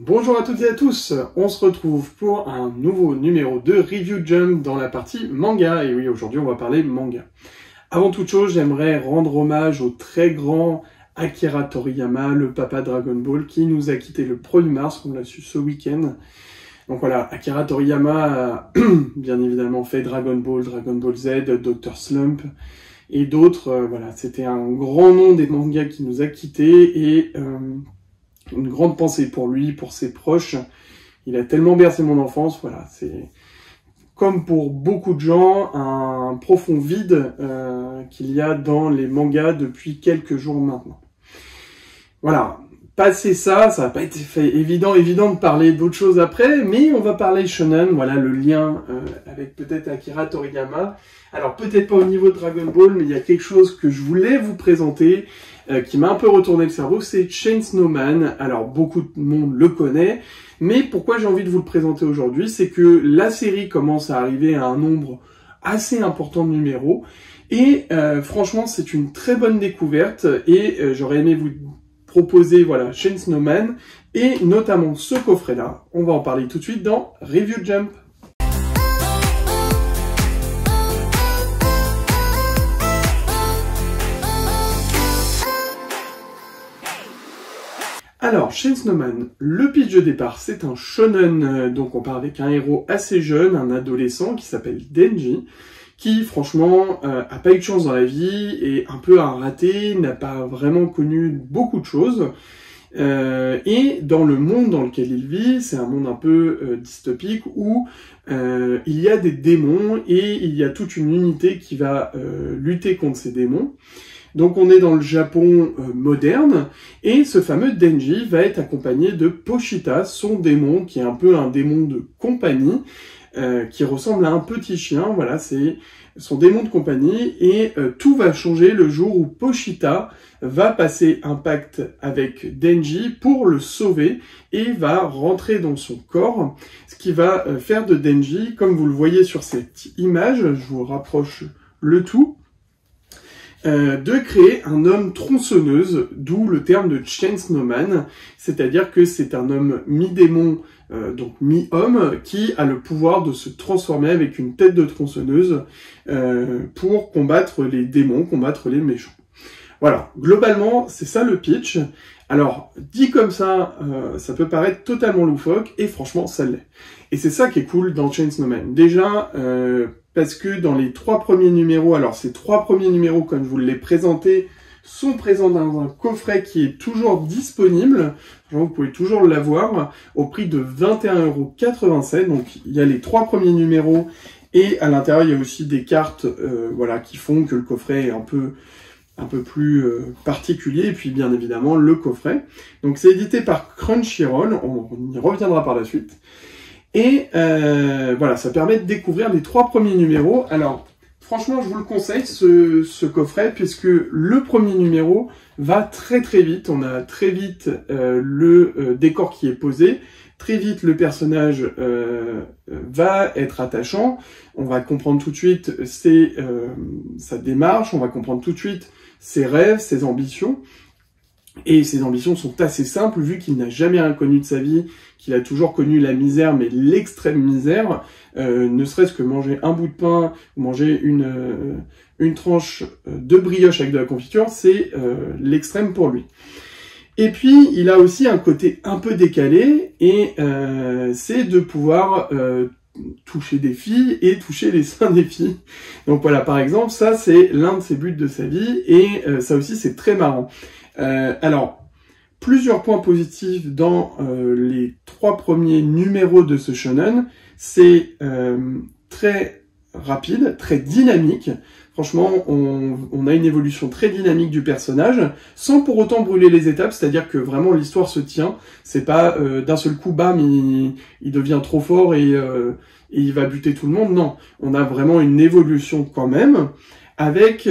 Bonjour à toutes et à tous, on se retrouve pour un nouveau numéro de Review Jump dans la partie manga, et oui, aujourd'hui on va parler manga. Avant toute chose, j'aimerais rendre hommage au très grand Akira Toriyama, le papa Dragon Ball, qui nous a quitté le 1er mars, on l'a su ce week-end. Donc voilà, Akira Toriyama a bien évidemment fait Dragon Ball Z, Dr. Slump, et d'autres, voilà, c'était un grand nom des mangas qui nous a quittés, et une grande pensée pour lui, pour ses proches. Il a tellement bercé mon enfance, voilà, c'est comme pour beaucoup de gens, un profond vide qu'il y a dans les mangas depuis quelques jours maintenant. Voilà, passé ça, ça va pas été fait évident de parler d'autres choses après, mais on va parler shonen, voilà le lien avec peut-être Akira Toriyama. Alors peut-être pas au niveau de Dragon Ball, mais il y a quelque chose que je voulais vous présenter, qui m'a un peu retourné le cerveau, c'est Chainsaw Man. Alors beaucoup de monde le connaît, mais pourquoi j'ai envie de vous le présenter aujourd'hui, c'est que la série commence à arriver à un nombre assez important de numéros, et franchement c'est une très bonne découverte, et j'aurais aimé vous proposer voilà Chainsaw Man, et notamment ce coffret-là. On va en parler tout de suite dans Review Jump. Alors, Chainsaw Man, le pitch de départ, c'est un shonen, donc on part avec un héros assez jeune, un adolescent qui s'appelle Denji, qui franchement a pas eu de chance dans la vie, est un peu un raté, n'a pas vraiment connu beaucoup de choses, et dans le monde dans lequel il vit, c'est un monde un peu dystopique où il y a des démons et il y a toute une unité qui va lutter contre ces démons. Donc on est dans le Japon moderne, et ce fameux Denji va être accompagné de Pochita, son démon, qui est un peu un démon de compagnie, qui ressemble à un petit chien, voilà, c'est son démon de compagnie, et tout va changer le jour où Pochita va passer un pacte avec Denji pour le sauver, et va rentrer dans son corps, ce qui va faire de Denji, comme vous le voyez sur cette image, je vous rapproche le tout, de créer un homme tronçonneuse, d'où le terme de Chainsaw Man, c'est-à-dire que c'est un homme mi-démon, donc mi-homme, qui a le pouvoir de se transformer avec une tête de tronçonneuse pour combattre les démons, combattre les méchants. Voilà, globalement, c'est ça le pitch. Alors, dit comme ça, ça peut paraître totalement loufoque, et franchement, ça l'est. Et c'est ça qui est cool dans Chainsaw Man. Déjà, parce que dans les 3 premiers numéros, alors ces 3 premiers numéros, comme je vous l'ai présenté, sont présents dans un coffret qui est toujours disponible. Vous pouvez toujours l'avoir au prix de 21,87 €. Donc il y a les 3 premiers numéros, et à l'intérieur il y a aussi des cartes voilà, qui font que le coffret est un peu plus particulier, et puis bien évidemment le coffret. Donc c'est édité par Crunchyroll, on y reviendra par la suite. Et voilà, ça permet de découvrir les 3 premiers numéros. Alors, franchement, je vous le conseille, ce coffret, puisque le premier numéro va très très vite. On a très vite le décor qui est posé, très vite le personnage va être attachant. On va comprendre tout de suite sa démarche, on va comprendre tout de suite ses rêves, ses ambitions. Et ses ambitions sont assez simples, vu qu'il n'a jamais rien connu de sa vie, qu'il a toujours connu la misère, mais l'extrême misère, ne serait-ce que manger un bout de pain, ou manger une tranche de brioche avec de la confiture, c'est l'extrême pour lui. Et puis, il a aussi un côté un peu décalé, et c'est de pouvoir toucher des filles et toucher les seins des filles. Donc voilà, par exemple, ça c'est l'un de ses buts de sa vie, et ça aussi c'est très marrant. Alors, plusieurs points positifs dans les 3 premiers numéros de ce shonen. C'est très rapide, très dynamique. Franchement, on a une évolution très dynamique du personnage, sans pour autant brûler les étapes, c'est-à-dire que vraiment l'histoire se tient. C'est pas d'un seul coup, bam, il devient trop fort et il va buter tout le monde. Non, on a vraiment une évolution quand même, avec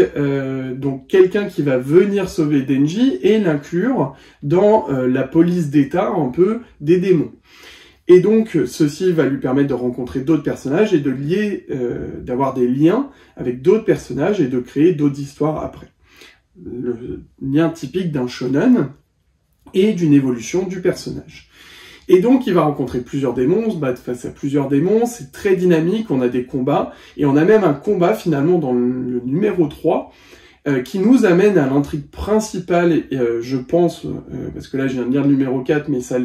donc quelqu'un qui va venir sauver Denji et l'inclure dans la police d'État un peu des démons. Et donc ceci va lui permettre de rencontrer d'autres personnages et de lier, d'avoir des liens avec d'autres personnages et de créer d'autres histoires après. Le lien typique d'un shonen et d'une évolution du personnage. Et donc il va rencontrer plusieurs démons, on se bat face à plusieurs démons, c'est très dynamique, on a des combats, et on a même un combat finalement dans le numéro 3, qui nous amène à l'intrigue principale, et je pense, parce que là je viens de lire le numéro 4, mais ça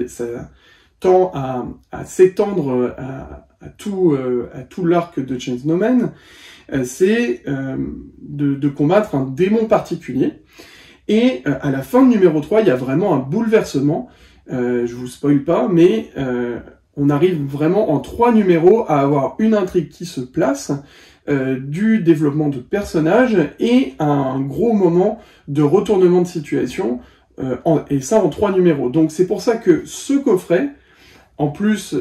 tend à s'étendre à tout l'arc de Chainsaw Man, c'est de combattre un démon particulier. Et à la fin du numéro 3, il y a vraiment un bouleversement, je vous spoil pas, mais on arrive vraiment en 3 numéros à avoir une intrigue qui se place, du développement de personnages et un gros moment de retournement de situation, et ça en 3 numéros. Donc c'est pour ça que ce coffret, en plus,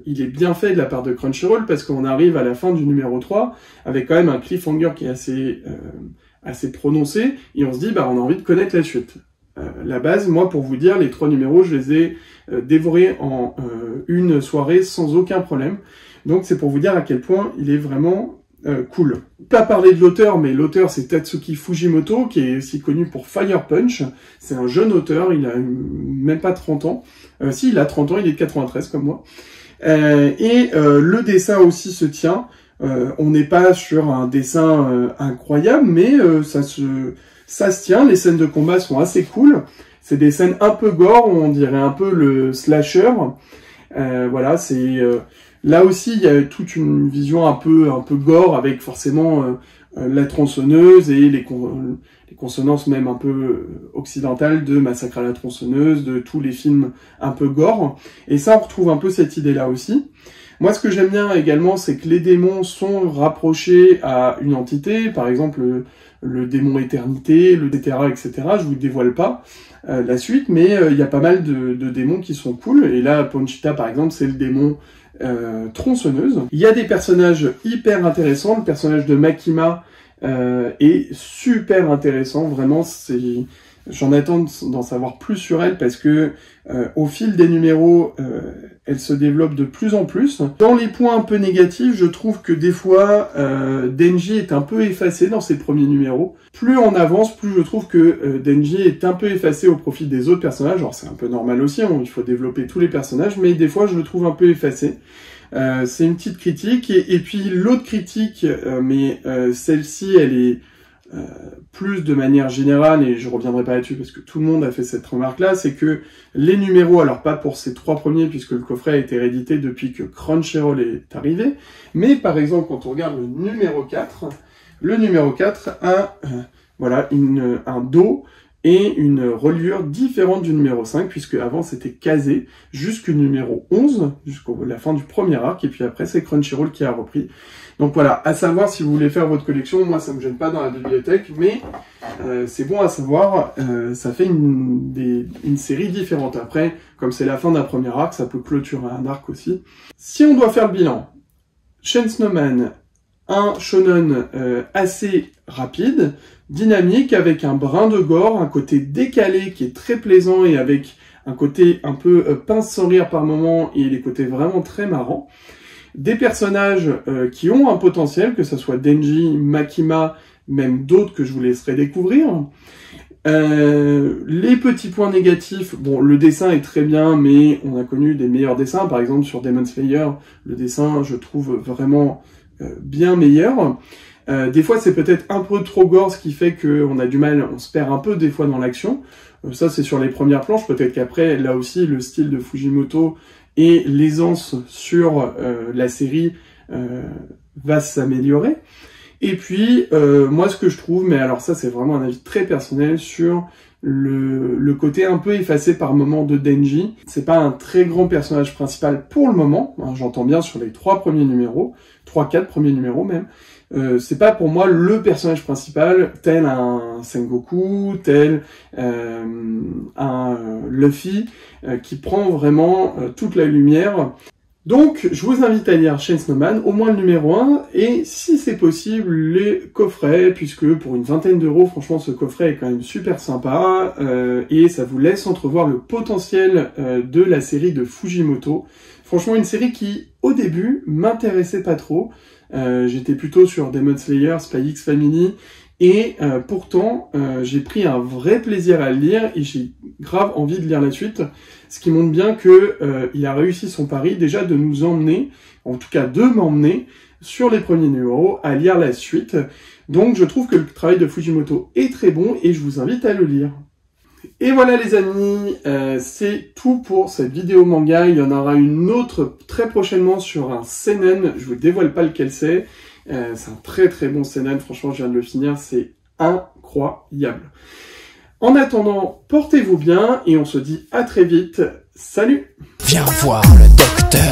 il est bien fait de la part de Crunchyroll, parce qu'on arrive à la fin du numéro 3 avec quand même un cliffhanger qui est assez prononcé, et on se dit, bah on a envie de connaître la suite. La base, moi, pour vous dire, les 3 numéros, je les ai dévorés en une soirée sans aucun problème. Donc c'est pour vous dire à quel point il est vraiment cool. Pas parler de l'auteur, mais l'auteur c'est Tatsuki Fujimoto, qui est aussi connu pour Fire Punch. C'est un jeune auteur, il a même pas 30 ans. Si, il a 30 ans, il est de 93 comme moi. Le dessin aussi se tient. On n'est pas sur un dessin incroyable, mais ça se tient. Les scènes de combat sont assez cool. C'est des scènes un peu gore, on dirait un peu le slasher. Voilà, c'est là aussi il y a toute une vision un peu gore, avec forcément la tronçonneuse et les consonances même un peu occidentales de Massacre à la tronçonneuse, de tous les films un peu gore. Et ça, on retrouve un peu cette idée-là aussi. Moi, ce que j'aime bien également, c'est que les démons sont rapprochés à une entité, par exemple le démon éternité, etc. Je vous dévoile pas la suite, mais il y a pas mal de démons qui sont cool. Et là, Ponchita, par exemple, c'est le démon tronçonneuse. Il y a des personnages hyper intéressants. Le personnage de Makima est super intéressant, vraiment. J'en attends d'en savoir plus sur elle, parce que au fil des numéros, elle se développe de plus en plus. Dans les points un peu négatifs, je trouve que des fois, Denji est un peu effacé dans ses premiers numéros. Plus on avance, plus je trouve que Denji est un peu effacé au profit des autres personnages. Alors c'est un peu normal aussi, il faut développer tous les personnages, mais des fois je le trouve un peu effacé. C'est une petite critique. Et puis l'autre critique, mais celle-ci, elle est plus de manière générale, et je reviendrai pas là-dessus parce que tout le monde a fait cette remarque-là, c'est que les numéros, alors pas pour ces 3 premiers puisque le coffret a été réédité depuis que Crunchyroll est arrivé, mais par exemple quand on regarde le numéro 4 a voilà, un dos et une reliure différente du numéro 5, puisque avant c'était casé jusqu'au numéro 11, jusqu'à la fin du premier arc, et puis après c'est Crunchyroll qui a repris. Donc voilà, à savoir si vous voulez faire votre collection, moi ça me gêne pas dans la bibliothèque, mais c'est bon à savoir, ça fait une série différente. Après, comme c'est la fin d'un premier arc, ça peut clôturer un arc aussi. Si on doit faire le bilan, Chainsaw Man, un shonen assez rapide, dynamique, avec un brin de gore, un côté décalé qui est très plaisant, et avec un côté un peu pince sans rire par moment, et les côtés vraiment très marrants. Des personnages qui ont un potentiel, que ce soit Denji, Makima, même d'autres que je vous laisserai découvrir. Les petits points négatifs, bon, le dessin est très bien, mais on a connu des meilleurs dessins. Par exemple, sur Demon Slayer, le dessin, je trouve vraiment bien meilleur. Des fois, c'est peut-être un peu trop gore, ce qui fait qu'on a du mal, on se perd un peu des fois dans l'action. Ça, c'est sur les premières planches. Peut-être qu'après, là aussi, le style de Fujimoto et l'aisance sur la série va s'améliorer. Et puis, moi, ce que je trouve, mais alors ça, c'est vraiment un avis très personnel sur le côté un peu effacé par moment de Denji. C'est pas un très grand personnage principal pour le moment, hein, j'entends bien sur les 3 premiers numéros, 3-4 premiers numéros même. C'est pas pour moi le personnage principal, tel un Sengoku, tel un Luffy, qui prend vraiment toute la lumière. Donc, je vous invite à lire Chainsaw Man, au moins le numéro 1, et si c'est possible, les coffrets, puisque pour une vingtaine d'euros, franchement, ce coffret est quand même super sympa, et ça vous laisse entrevoir le potentiel de la série de Fujimoto. Franchement, une série qui, au début, m'intéressait pas trop. J'étais plutôt sur Demon Slayer, Spy X Family, Et pourtant, j'ai pris un vrai plaisir à le lire et j'ai grave envie de lire la suite, ce qui montre bien que il a réussi son pari déjà de nous emmener, en tout cas de m'emmener, sur les premiers numéros, à lire la suite. Donc je trouve que le travail de Fujimoto est très bon et je vous invite à le lire. Et voilà les amis, c'est tout pour cette vidéo manga. Il y en aura une autre très prochainement sur un seinen, je vous dévoile pas lequel c'est. C'est un très très bon seinen, franchement je viens de le finir, c'est incroyable. En attendant, portez-vous bien et on se dit à très vite. Salut! Viens voir le docteur.